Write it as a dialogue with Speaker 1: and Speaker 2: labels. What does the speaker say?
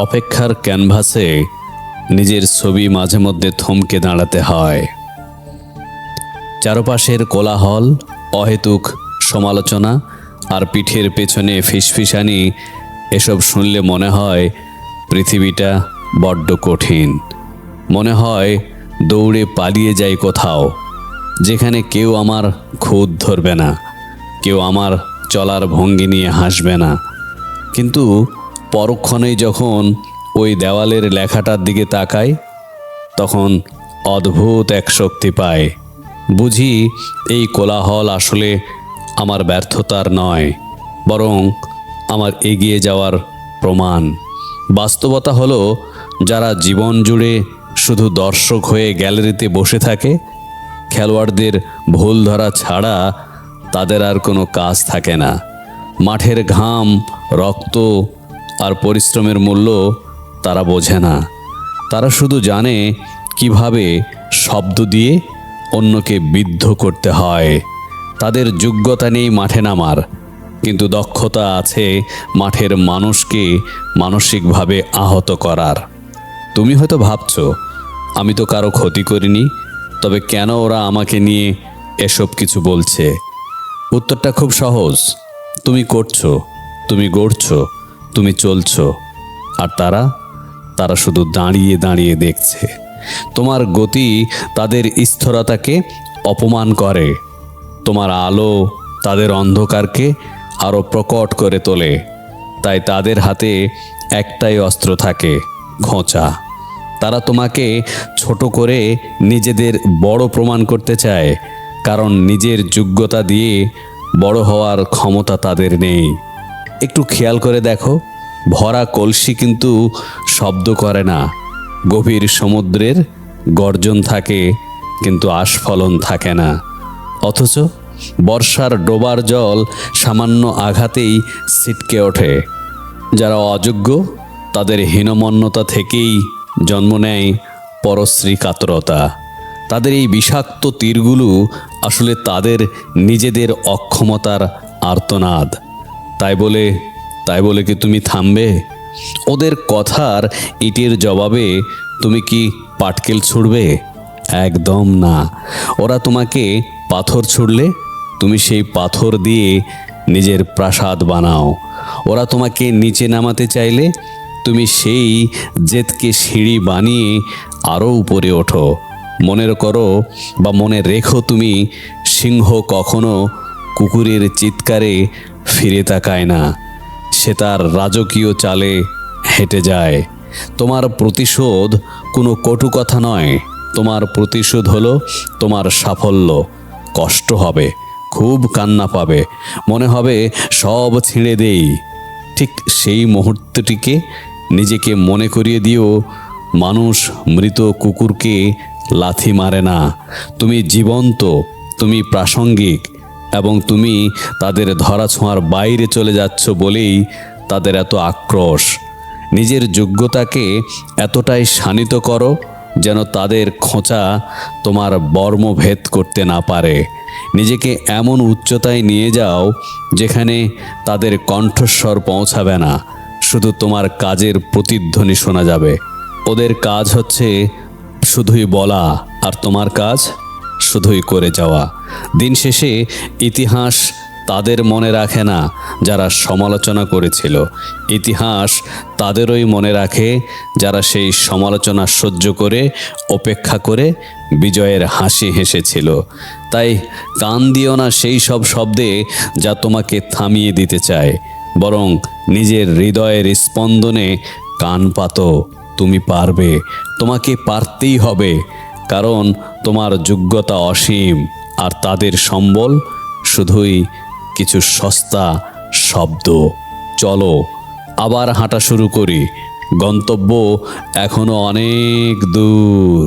Speaker 1: অপেক্ষার ক্যানভাসে নিজের ছবি মাঝে মধ্যে থমকে দাঁড়াতে হয়। চারপাশের কোলাহল, অহেতুক সমালোচনা আর পিঠের পেছনে ফিসফিসানি, এসব শুনলে মনে হয় পৃথিবীটা বড্ড কঠিন। মনে হয় দৌড়ে পালিয়ে যাই কোথাও, যেখানে কেউ আমার খুঁত ধরবে না, কেউ আমার চলার ভঙ্গি নিয়ে হাসবে না। কিন্তু পরক্ষণেই যখন ওই দেওয়ালের লেখাটার দিকে তাকাই, তখন অদ্ভুত এক শক্তি পায়। বুঝি এই কোলাহল আসলে আমার ব্যর্থতার নয়, বরং আমার এগিয়ে যাওয়ার প্রমাণ। বাস্তবতা হলো, যারা জীবন জুড়ে শুধু দর্শক হয়ে গ্যালারিতে বসে থাকে, খেলোয়াড়দের ভুল ধরা ছাড়া তাদের আর কোনো কাজ থাকে না। মাঠের ঘাম, রক্ত আর পরিশ্রমের মূল্য তারা বোঝে না। তারা শুধু জানে কিভাবে শব্দ দিয়ে অন্যকে বিদ্ধ করতে হয়। তাদের যোগ্যতা নেই মাঠে নামার, কিন্তু দক্ষতা আছে মাঠের মানুষকে মানসিকভাবে আহত করার। তুমি হয়তো ভাবছো, আমি তো কারো ক্ষতি করিনি, তবে কেন ওরা আমাকে নিয়ে এসব কিছু বলছে? উত্তরটা খুব সহজ। তুমি করছো, তুমি গড়ছো, তুমি চলছো, আর তারা শুধু দাঁড়িয়ে দাঁড়িয়ে দেখছে। তোমার গতি তাদের স্থিরতাকে অপমান করে, তোমার আলো তাদের অন্ধকারকে আরও প্রকট করে তোলে। তাই তাদের হাতে একটাই অস্ত্র থাকে, খোঁচা। তারা তোমাকে ছোট করে নিজেদের বড় প্রমাণ করতে চায়, কারণ নিজের যোগ্যতা দিয়ে বড় হওয়ার ক্ষমতা তাদের নেই। একটু খেয়াল করে দেখো, ভরা কলসি কিন্তু শব্দ করে না। গভীর সমুদ্রের গর্জন থাকে, কিন্তু আস্ফলন থাকে না। অথচ বর্ষার ডোবার জল সামান্য আঘাতেই ছিটকে ওঠে। যারা অযোগ্য, তাদের হীনমন্যতা থেকেই জন্ম নেয় পরশ্রী কাতরতা। তাদের এই বিষাক্ত তীরগুলো আসলে তাদের নিজেদের অক্ষমতার আর্তনাদ। তাই বলে কি তুমি থামবে? ওদের কথার ইটের জবাবে তুমি কি পাটকেল ছুড়বে? একদম না। ওরা তোমাকে পাথর ছুড়লে তুমি সেই পাথর দিয়ে নিজের প্রাসাদ বানাও। ওরা তোমাকে নিচে নামাতে চাইলে তুমি সেই জেদকে সিঁড়ি বানিয়ে আরও উপরে ওঠো। মনে রেখো, তুমি সিংহ কখনো কুকুরের চিৎকারে ফিরে তাকায় না, সে তার রাজকীয় চালে হেঁটে যায়। তোমার প্রতিশোধ কোনো কটু কথা নয়, তোমার প্রতিশোধ হলো তোমার সাফল্য। কষ্ট হবে, খুব কান্না পাবে, মনে হবে সব ছিঁড়ে দেই। ঠিক সেই মুহূর্তটিকে নিজেকে মনে করিয়ে দিও, মানুষ মৃত কুকুরকে লাথি মারে না। তুমি জীবন্ত, তুমি প্রাসঙ্গিক, এবং তুমি তাদের ধরাছোঁয়ার বাইরে চলে যাচ্ছ বলেই তাদের এত আক্রোশ। নিজের যোগ্যতাকে এতটাই শানিত করো যেন তাদের খোঁচা তোমার বর্মভেদ করতে না পারে। নিজেকে এমন উচ্চতায় নিয়ে যাও যেখানে তাদের কণ্ঠস্বর পৌঁছাবে না, শুধু তোমার কাজের প্রতিধ্বনি শোনা যাবে। ওদের কাজ হচ্ছে শুধুই বলা, আর তোমার কাজ শুধুই করে যাওয়া। দিন শেষে ইতিহাস তাদের মনে রাখে না যারা সমালোচনা করেছিল, ইতিহাস তাদেরই মনে রাখে যারা সেই সমালোচনা সহ্য করে, অপেক্ষা করে বিজয়ের হাসি হেসেছিল। তাই কান দিও না সেই সব শব্দে যা তোমাকে থামিয়ে দিতে চায়, বরং নিজের হৃদয়ের স্পন্দনে কান পাতো। তুমি পারবে, তোমাকে পারতেই হবে, কারণ তোমার যোগ্যতা অসীম, আর তাদের সম্বল শুধুই কিছু সস্তা শব্দ। চলো আবার হাঁটা শুরু করি, গন্তব্য এখনো অনেক দূর।